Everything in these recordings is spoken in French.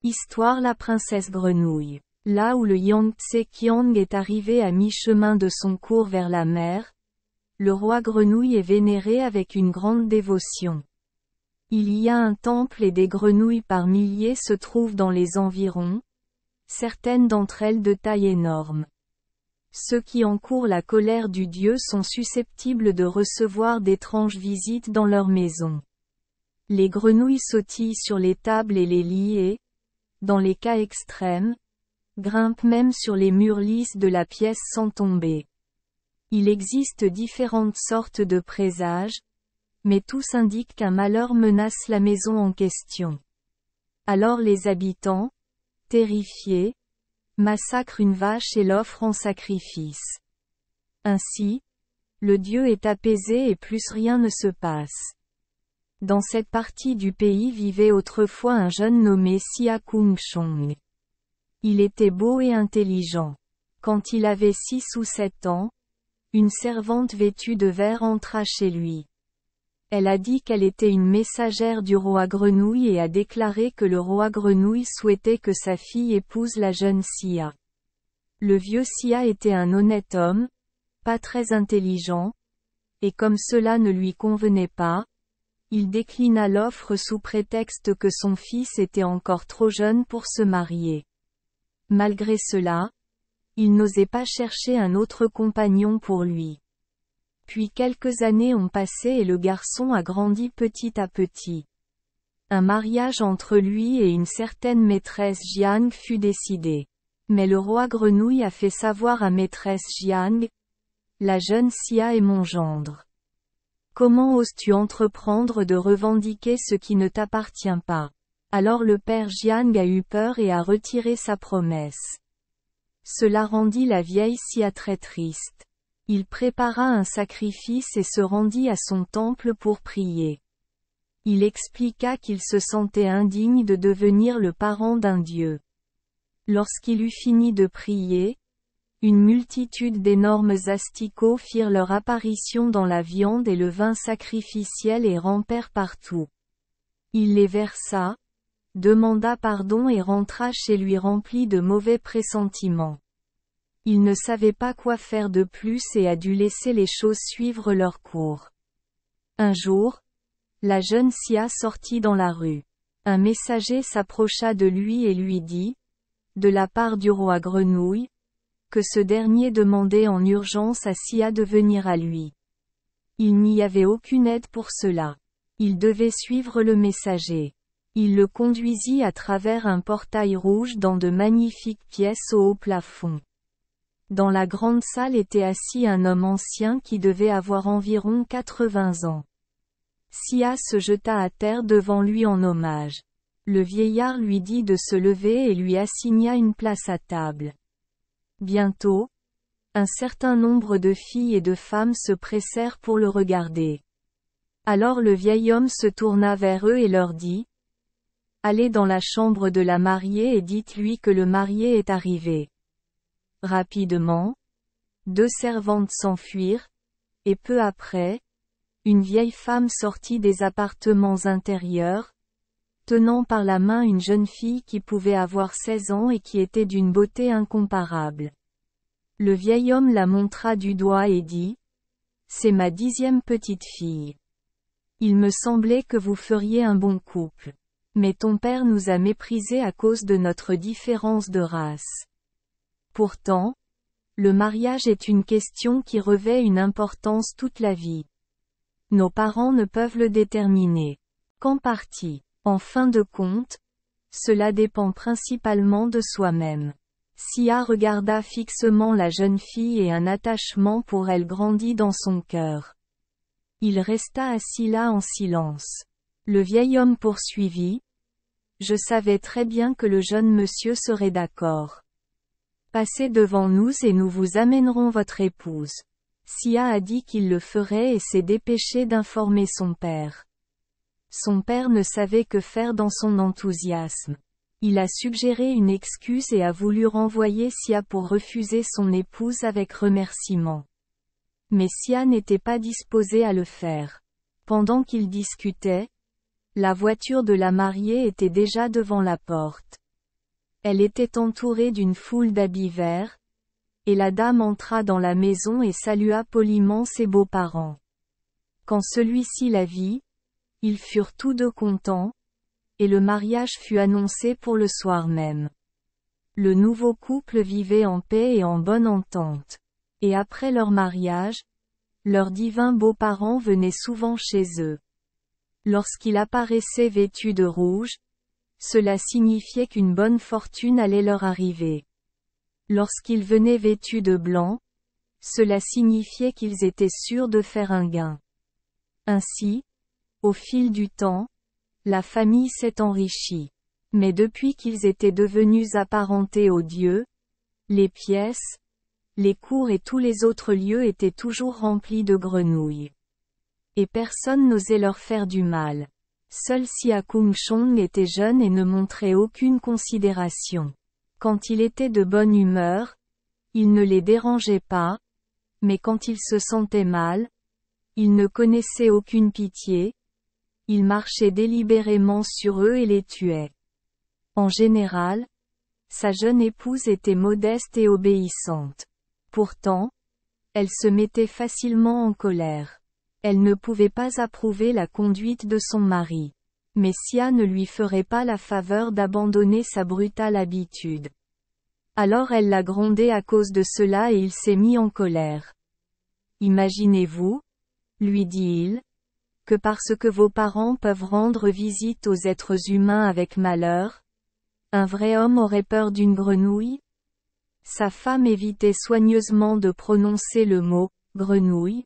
Histoire La princesse grenouille. Là où le Yangtze-kiang est arrivé à mi-chemin de son cours vers la mer, le roi grenouille est vénéré avec une grande dévotion. Il y a un temple et des grenouilles par milliers se trouvent dans les environs, certaines d'entre elles de taille énorme. Ceux qui encourent la colère du dieu sont susceptibles de recevoir d'étranges visites dans leur maison. Les grenouilles sautillent sur les tables et les lits et, dans les cas extrêmes, grimpent même sur les murs lisses de la pièce sans tomber. Il existe différentes sortes de présages, mais tous indiquent qu'un malheur menace la maison en question. Alors les habitants, terrifiés, massacrent une vache et l'offrent en sacrifice. Ainsi, le dieu est apaisé et plus rien ne se passe. Dans cette partie du pays vivait autrefois un jeune nommé Sia Kung Chong. Il était beau et intelligent. Quand il avait 6 ou 7 ans, une servante vêtue de vert entra chez lui. Elle a dit qu'elle était une messagère du roi grenouille et a déclaré que le roi grenouille souhaitait que sa fille épouse la jeune Sia. Le vieux Sia était un honnête homme, pas très intelligent, et comme cela ne lui convenait pas, il déclina l'offre sous prétexte que son fils était encore trop jeune pour se marier. Malgré cela, il n'osait pas chercher un autre compagnon pour lui. Puis quelques années ont passé et le garçon a grandi petit à petit. Un mariage entre lui et une certaine maîtresse Jiang fut décidé. Mais le roi grenouille a fait savoir à maîtresse Jiang: « La jeune Sia est mon gendre. Comment oses-tu entreprendre de revendiquer ce qui ne t'appartient pas ?» Alors le père Jiang a eu peur et a retiré sa promesse. Cela rendit la vieille Sia très triste. Il prépara un sacrifice et se rendit à son temple pour prier. Il expliqua qu'il se sentait indigne de devenir le parent d'un dieu. Lorsqu'il eut fini de prier, une multitude d'énormes asticots firent leur apparition dans la viande et le vin sacrificiel et rampèrent partout. Il les versa, demanda pardon et rentra chez lui rempli de mauvais pressentiments. Il ne savait pas quoi faire de plus et a dû laisser les choses suivre leur cours. Un jour, la jeune Sia sortit dans la rue. Un messager s'approcha de lui et lui dit, de la part du roi grenouille, que ce dernier demandait en urgence à Sia de venir à lui. Il n'y avait aucune aide pour cela. Il devait suivre le messager. Il le conduisit à travers un portail rouge dans de magnifiques pièces au haut plafond. Dans la grande salle était assis un homme ancien qui devait avoir environ 80 ans. Sia se jeta à terre devant lui en hommage. Le vieillard lui dit de se lever et lui assigna une place à table. Bientôt, un certain nombre de filles et de femmes se pressèrent pour le regarder. Alors le vieil homme se tourna vers eux et leur dit: « Allez dans la chambre de la mariée et dites-lui que le marié est arrivé. » Rapidement, 2 servantes s'enfuirent, et peu après, une vieille femme sortit des appartements intérieurs, tenant par la main une jeune fille qui pouvait avoir 16 ans et qui était d'une beauté incomparable. Le vieil homme la montra du doigt et dit: « C'est ma 10e petite fille. Il me semblait que vous feriez un bon couple. Mais ton père nous a méprisés à cause de notre différence de race. Pourtant, le mariage est une question qui revêt une importance toute la vie. Nos parents ne peuvent le déterminer. Qu'en partie. En fin de compte, cela dépend principalement de soi-même. » Sia regarda fixement la jeune fille et un attachement pour elle grandit dans son cœur. Il resta assis là en silence. Le vieil homme poursuivit: « Je savais très bien que le jeune monsieur serait d'accord. Passez devant nous et nous vous amènerons votre épouse. » Sia a dit qu'il le ferait et s'est dépêché d'informer son père. Son père ne savait que faire dans son enthousiasme. Il a suggéré une excuse et a voulu renvoyer Sia pour refuser son épouse avec remerciement. Mais Sia n'était pas disposée à le faire. Pendant qu'ils discutaient, la voiture de la mariée était déjà devant la porte. Elle était entourée d'une foule d'habits verts, et la dame entra dans la maison et salua poliment ses beaux-parents. Quand celui-ci la vit, ils furent tous deux contents, et le mariage fut annoncé pour le soir même. Le nouveau couple vivait en paix et en bonne entente. Et après leur mariage, leurs divins beaux-parents venaient souvent chez eux. Lorsqu'il apparaissait vêtu de rouge, cela signifiait qu'une bonne fortune allait leur arriver. Lorsqu'ils venaient vêtus de blanc, cela signifiait qu'ils étaient sûrs de faire un gain. Ainsi, au fil du temps, la famille s'est enrichie. Mais depuis qu'ils étaient devenus apparentés aux dieux, les pièces, les cours et tous les autres lieux étaient toujours remplis de grenouilles. Et personne n'osait leur faire du mal. Seul Sia Kung Chong était jeune et ne montrait aucune considération. Quand il était de bonne humeur, il ne les dérangeait pas, mais quand il se sentait mal, il ne connaissait aucune pitié, il marchait délibérément sur eux et les tuait. En général, sa jeune épouse était modeste et obéissante. Pourtant, elle se mettait facilement en colère. Elle ne pouvait pas approuver la conduite de son mari. Mais Sia ne lui ferait pas la faveur d'abandonner sa brutale habitude. Alors elle l'a grondé à cause de cela et il s'est mis en colère. Imaginez-vous, lui dit-il, que parce que vos parents peuvent rendre visite aux êtres humains avec malheur, un vrai homme aurait peur d'une grenouille? Sa femme évitait soigneusement de prononcer le mot « grenouille ».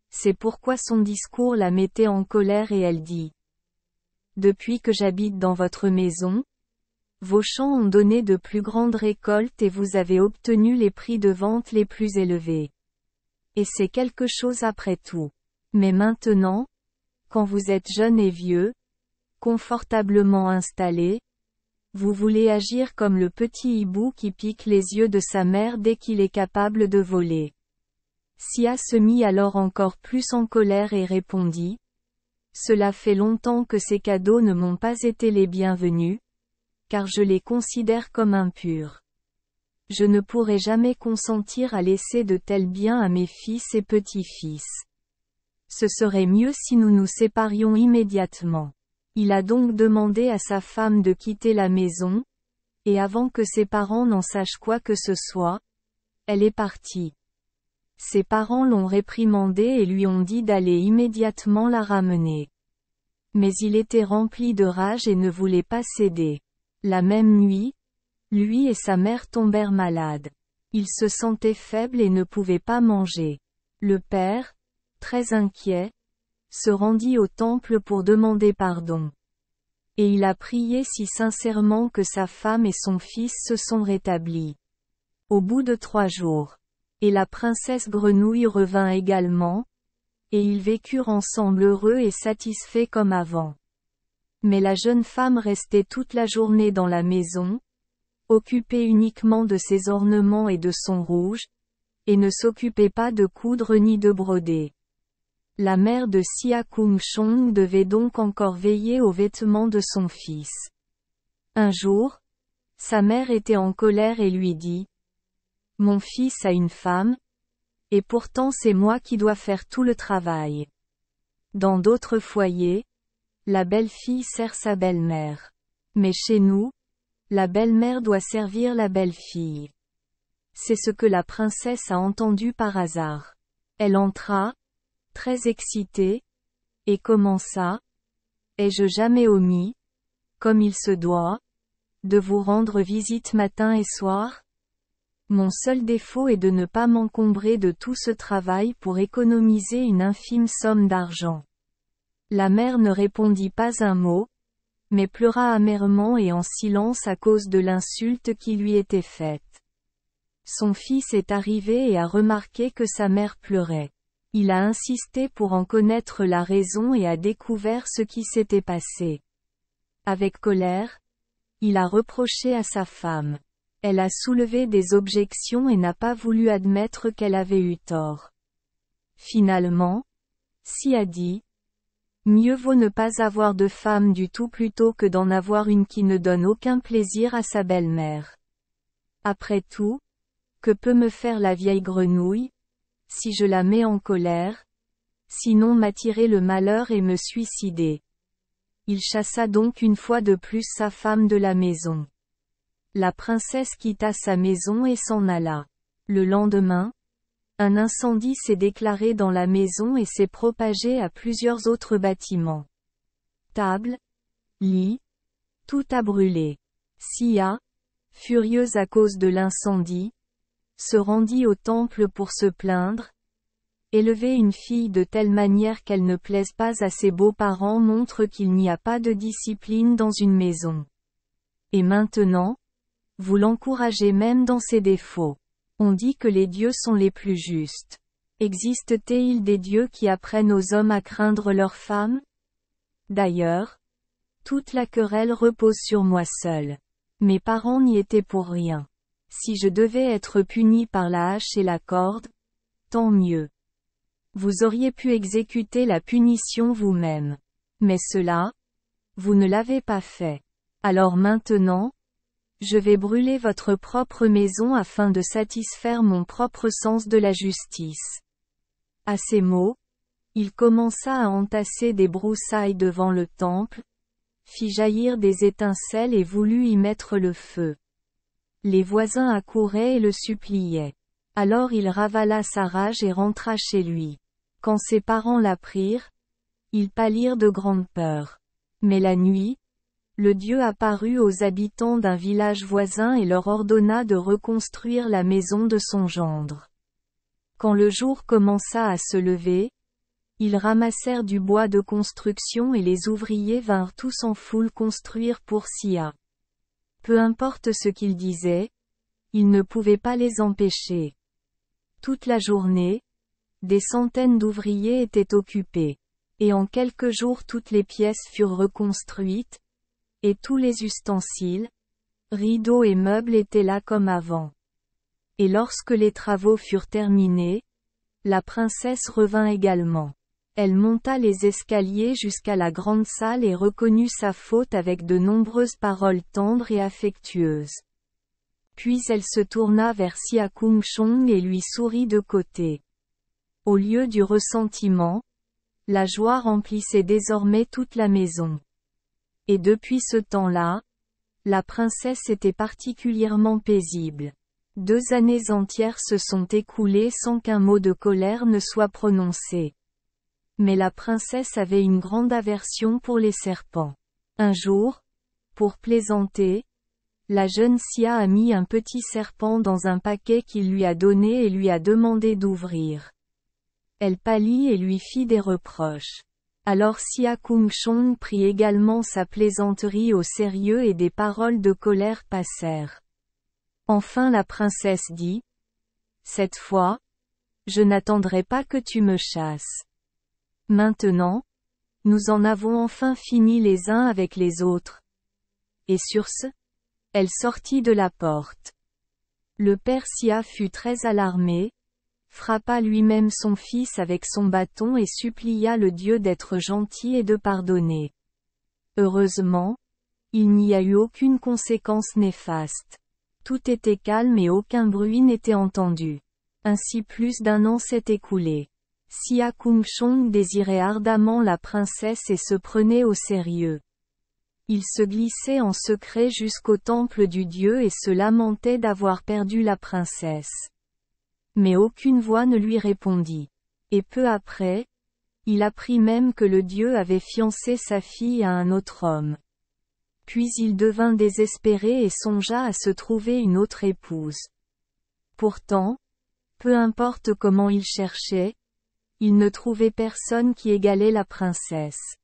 C'est pourquoi son discours la mettait en colère et elle dit « Depuis que j'habite dans votre maison, vos champs ont donné de plus grandes récoltes et vous avez obtenu les prix de vente les plus élevés. Et c'est quelque chose après tout. Mais maintenant, quand vous êtes jeune et vieux, confortablement installé, vous voulez agir comme le petit hibou qui pique les yeux de sa mère dès qu'il est capable de voler. » Sia se mit alors encore plus en colère et répondit « Cela fait longtemps que ces cadeaux ne m'ont pas été les bienvenus, car je les considère comme impurs. Je ne pourrai jamais consentir à laisser de tels biens à mes fils et petits-fils. Ce serait mieux si nous nous séparions immédiatement. » Il a donc demandé à sa femme de quitter la maison, et avant que ses parents n'en sachent quoi que ce soit, elle est partie. Ses parents l'ont réprimandé et lui ont dit d'aller immédiatement la ramener. Mais il était rempli de rage et ne voulait pas céder. La même nuit, lui et sa mère tombèrent malades. Il se sentait faible et ne pouvait pas manger. Le père, très inquiet, se rendit au temple pour demander pardon. Et il a prié si sincèrement que sa femme et son fils se sont rétablis. Au bout de 3 jours. Et la princesse grenouille revint également, et ils vécurent ensemble heureux et satisfaits comme avant. Mais la jeune femme restait toute la journée dans la maison, occupée uniquement de ses ornements et de son rouge, et ne s'occupait pas de coudre ni de broder. La mère de Sia Kung Chong devait donc encore veiller aux vêtements de son fils. Un jour, sa mère était en colère et lui dit « Mon fils a une femme, et pourtant c'est moi qui dois faire tout le travail. » Dans d'autres foyers, la belle-fille sert sa belle-mère. Mais chez nous, la belle-mère doit servir la belle-fille. C'est ce que la princesse a entendu par hasard. Elle entra, très excitée, et commença « Ai-je jamais omis, comme il se doit, de vous rendre visite matin et soir? Mon seul défaut est de ne pas m'encombrer de tout ce travail pour économiser une infime somme d'argent. » La mère ne répondit pas un mot, mais pleura amèrement et en silence à cause de l'insulte qui lui était faite. Son fils est arrivé et a remarqué que sa mère pleurait. Il a insisté pour en connaître la raison et a découvert ce qui s'était passé. Avec colère, il a reproché à sa femme. Elle a soulevé des objections et n'a pas voulu admettre qu'elle avait eu tort. Finalement, Si a dit Mieux vaut ne pas avoir de femme du tout plutôt que d'en avoir une qui ne donne aucun plaisir à sa belle-mère. Après tout, que peut me faire la vieille grenouille, si je la mets en colère, sinon m'attirer le malheur et me suicider. Il chassa donc une fois de plus sa femme de la maison. La princesse quitta sa maison et s'en alla. Le lendemain, un incendie s'est déclaré dans la maison et s'est propagé à plusieurs autres bâtiments. Table, lit, tout a brûlé. Sia, furieuse à cause de l'incendie, se rendit au temple pour se plaindre. Élever une fille de telle manière qu'elle ne plaise pas à ses beaux-parents montre qu'il n'y a pas de discipline dans une maison. Et maintenant, vous l'encouragez même dans ses défauts. On dit que les dieux sont les plus justes. Existe-t-il des dieux qui apprennent aux hommes à craindre leurs femmes? D'ailleurs, toute la querelle repose sur moi seul. Mes parents n'y étaient pour rien. Si je devais être puni par la hache et la corde, tant mieux. Vous auriez pu exécuter la punition vous-même. Mais cela, vous ne l'avez pas fait. Alors maintenant, je vais brûler votre propre maison afin de satisfaire mon propre sens de la justice. À ces mots, il commença à entasser des broussailles devant le temple, fit jaillir des étincelles et voulut y mettre le feu. Les voisins accouraient et le suppliaient. Alors il ravala sa rage et rentra chez lui. Quand ses parents l'apprirent, ils pâlirent de grande peur. Mais la nuit, le Dieu apparut aux habitants d'un village voisin et leur ordonna de reconstruire la maison de son gendre. Quand le jour commença à se lever, ils ramassèrent du bois de construction et les ouvriers vinrent tous en foule construire pour Sia. Peu importe ce qu'ils disaient, ils ne pouvaient pas les empêcher. Toute la journée, des centaines d'ouvriers étaient occupés. Et en quelques jours toutes les pièces furent reconstruites, et tous les ustensiles, rideaux et meubles étaient là comme avant. Et lorsque les travaux furent terminés, la princesse revint également. Elle monta les escaliers jusqu'à la grande salle et reconnut sa faute avec de nombreuses paroles tendres et affectueuses. Puis elle se tourna vers Sia Kung Chong et lui sourit de côté. Au lieu du ressentiment, la joie remplissait désormais toute la maison. Et depuis ce temps-là, la princesse était particulièrement paisible. 2 années entières se sont écoulées sans qu'un mot de colère ne soit prononcé. Mais la princesse avait une grande aversion pour les serpents. Un jour, pour plaisanter, la jeune Sia a mis un petit serpent dans un paquet qu'il lui a donné et lui a demandé d'ouvrir. Elle pâlit et lui fit des reproches. Alors Sia Kung Chong prit également sa plaisanterie au sérieux et des paroles de colère passèrent. Enfin la princesse dit, « Cette fois, je n'attendrai pas que tu me chasses. Maintenant, nous en avons enfin fini les uns avec les autres. » Et sur ce, elle sortit de la porte. Le père Sia fut très alarmé, frappa lui-même son fils avec son bâton et supplia le Dieu d'être gentil et de pardonner. Heureusement, il n'y a eu aucune conséquence néfaste. Tout était calme et aucun bruit n'était entendu. Ainsi plus d'1 an s'est écoulé. Sia Kung Chong désirait ardemment la princesse et se prenait au sérieux. Il se glissait en secret jusqu'au temple du dieu et se lamentait d'avoir perdu la princesse. Mais aucune voix ne lui répondit. Et peu après, il apprit même que le dieu avait fiancé sa fille à un autre homme. Puis il devint désespéré et songea à se trouver une autre épouse. Pourtant, peu importe comment il cherchait, il ne trouvait personne qui égalait la princesse.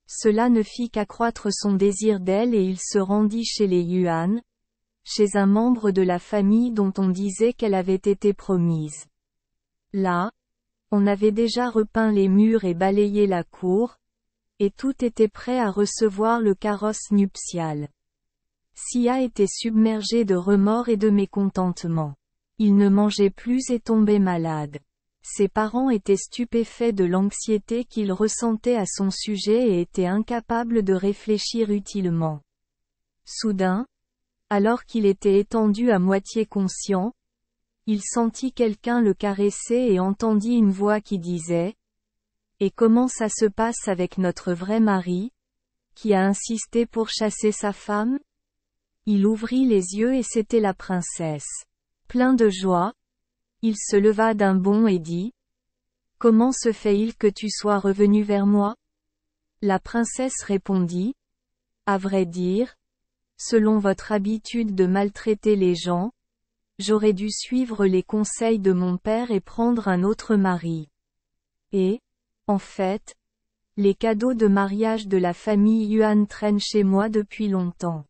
Cela ne fit qu'accroître son désir d'elle et il se rendit chez les Yuan, chez un membre de la famille dont on disait qu'elle avait été promise. Là, on avait déjà repeint les murs et balayé la cour, et tout était prêt à recevoir le carrosse nuptial. Sia était submergé de remords et de mécontentement. Il ne mangeait plus et tombait malade. Ses parents étaient stupéfaits de l'anxiété qu'il ressentait à son sujet et étaient incapables de réfléchir utilement. Soudain, alors qu'il était étendu à moitié conscient, il sentit quelqu'un le caresser et entendit une voix qui disait « Et comment ça se passe avec notre vrai mari, qui a insisté pour chasser sa femme ?» Il ouvrit les yeux et c'était la princesse. Plein de joie, il se leva d'un bond et dit « Comment se fait-il que tu sois revenu vers moi ?» La princesse répondit « À vrai dire, selon votre habitude de maltraiter les gens, j'aurais dû suivre les conseils de mon père et prendre un autre mari. Et, en fait, les cadeaux de mariage de la famille Yuan traînent chez moi depuis longtemps.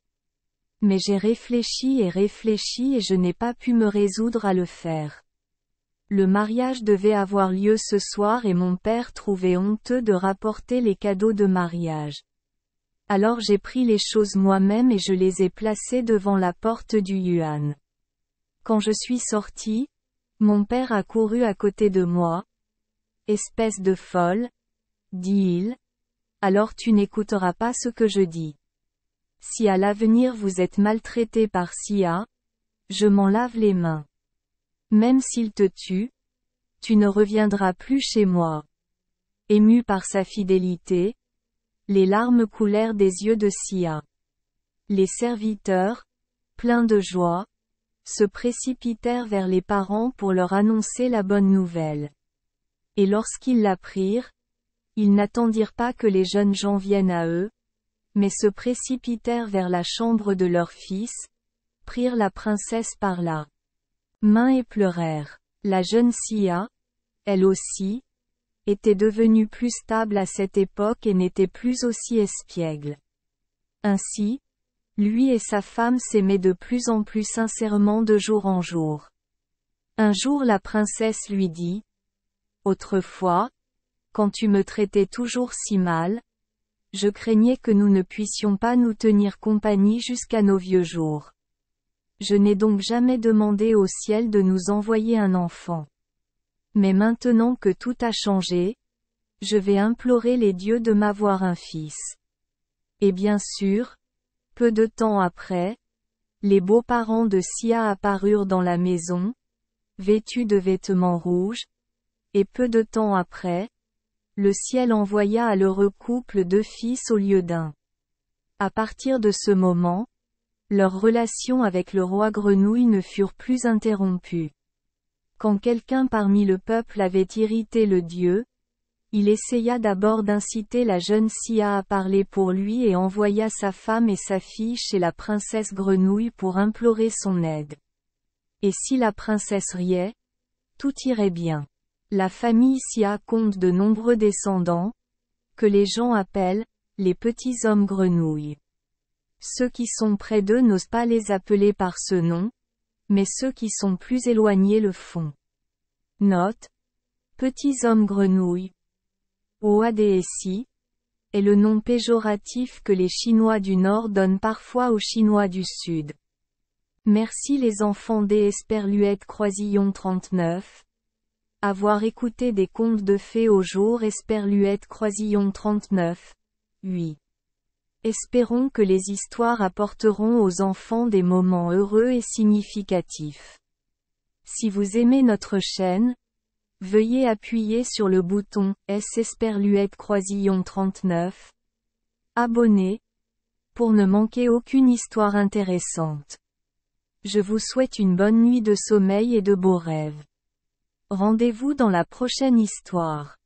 Mais j'ai réfléchi et je n'ai pas pu me résoudre à le faire. Le mariage devait avoir lieu ce soir et mon père trouvait honteux de rapporter les cadeaux de mariage. Alors j'ai pris les choses moi-même et je les ai placées devant la porte du Yuan. Quand je suis sorti, mon père a couru à côté de moi. Espèce de folle, dit-il, alors tu n'écouteras pas ce que je dis. Si à l'avenir vous êtes maltraité par Sia, je m'en lave les mains. Même s'il te tue, tu ne reviendras plus chez moi. Ému par sa fidélité, les larmes coulèrent des yeux de Sia. Les serviteurs, pleins de joie, se précipitèrent vers les parents pour leur annoncer la bonne nouvelle. Et lorsqu'ils l'apprirent, ils n'attendirent pas que les jeunes gens viennent à eux, mais se précipitèrent vers la chambre de leur fils, prirent la princesse par la main et pleurèrent. La jeune Sia, elle aussi, était devenue plus stable à cette époque et n'était plus aussi espiègle. Ainsi, lui et sa femme s'aimaient de plus en plus sincèrement de jour en jour. Un jour la princesse lui dit « Autrefois, quand tu me traitais toujours si mal, je craignais que nous ne puissions pas nous tenir compagnie jusqu'à nos vieux jours. Je n'ai donc jamais demandé au ciel de nous envoyer un enfant. Mais maintenant que tout a changé, je vais implorer les dieux de m'avoir un fils. » Et bien sûr, peu de temps après, les beaux-parents de Sia apparurent dans la maison, vêtus de vêtements rouges, et peu de temps après, le ciel envoya à l'heureux couple 2 fils au lieu d'un. À partir de ce moment, leurs relations avec le roi grenouille ne furent plus interrompues. Quand quelqu'un parmi le peuple avait irrité le dieu, il essaya d'abord d'inciter la jeune Sia à parler pour lui et envoya sa femme et sa fille chez la princesse grenouille pour implorer son aide. Et si la princesse riait, tout irait bien. La famille Sia compte de nombreux descendants, que les gens appellent les petits hommes grenouilles. Ceux qui sont près d'eux n'osent pas les appeler par ce nom, mais ceux qui sont plus éloignés le font. Note: petits hommes grenouilles. OADSI est le nom péjoratif que les Chinois du Nord donnent parfois aux Chinois du Sud. Merci les enfants des Esperluette Croisillon 39. Avoir écouté des contes de fées au jour Esperluette Croisillon 39. 8. Espérons que les histoires apporteront aux enfants des moments heureux et significatifs. Si vous aimez notre chaîne, veuillez appuyer sur le bouton S Esperluette Croisillon 39. Abonner, pour ne manquer aucune histoire intéressante. Je vous souhaite une bonne nuit de sommeil et de beaux rêves. Rendez-vous dans la prochaine histoire.